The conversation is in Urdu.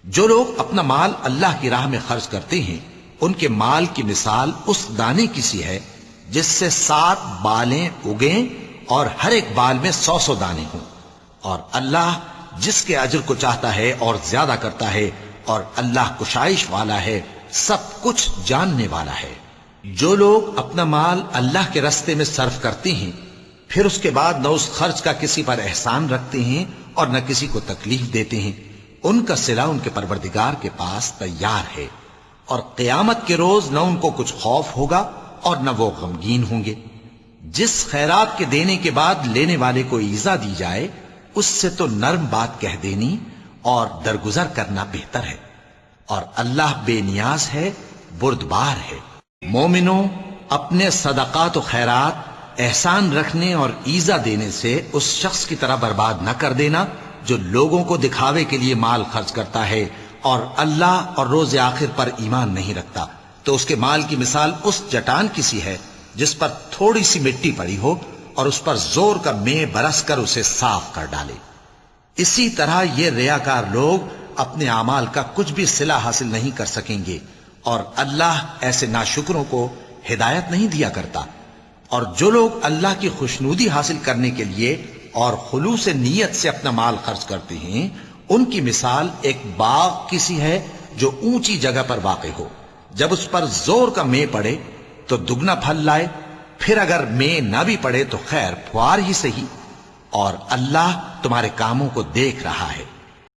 جو لوگ اپنا مال اللہ کی راہ میں خرچ کرتے ہیں ان کے مال کی مثال اس دانے کی سی ہے جس سے 7 بالیں اگیں اور ہر ایک بال میں 100 دانے ہوں، اور اللہ جس کے اجر کو چاہتا ہے اور زیادہ کرتا ہے، اور اللہ کشائش والا ہے، سب کچھ جاننے والا ہے۔ جو لوگ اپنا مال اللہ کے راستے میں صرف کرتے ہیں پھر اس کے بعد نہ اس خرچ کا کسی پر احسان رکھتے ہیں اور نہ کسی کو تکلیف دیتے ہیں، ان کا صلہ ان کے پروردگار کے پاس تیار ہے، اور قیامت کے روز نہ ان کو کچھ خوف ہوگا اور نہ وہ غمگین ہوں گے۔ جس خیرات کے دینے کے بعد لینے والے کو ایذا دی جائے اس سے تو نرم بات کہہ دینی اور درگزر کرنا بہتر ہے، اور اللہ بے نیاز ہے، بردبار ہے۔ مومنوں، اپنے صدقات و خیرات احسان رکھنے اور ایذا دینے سے اس شخص کی طرح برباد نہ کر دینا جو لوگوں کو دکھاوے کے لیے مال خرچ کرتا ہے اور اللہ اور روز آخر پر ایمان نہیں رکھتا، تو اس کے مال کی مثال اس چٹان کی سی ہے جس پر تھوڑی سی مٹی پڑی ہو اور اس پر زور کا مے برس کر اسے صاف کر ڈالے۔ اسی طرح یہ ریاکار لوگ اپنے اعمال کا کچھ بھی صلہ حاصل نہیں کر سکیں گے، اور اللہ ایسے ناشکروں کو ہدایت نہیں دیا کرتا۔ اور جو لوگ اللہ کی خوشنودی حاصل کرنے کے لیے اور خلوص نیت سے اپنا مال خرچ کرتے ہیں ان کی مثال ایک باغ کی سی ہے جو اونچی جگہ پر واقع ہو، جب اس پر زور کا مے پڑے تو دگنا پھل لائے، پھر اگر مے نہ بھی پڑے تو خیر پھوار ہی سہی، اور اللہ تمہارے کاموں کو دیکھ رہا ہے۔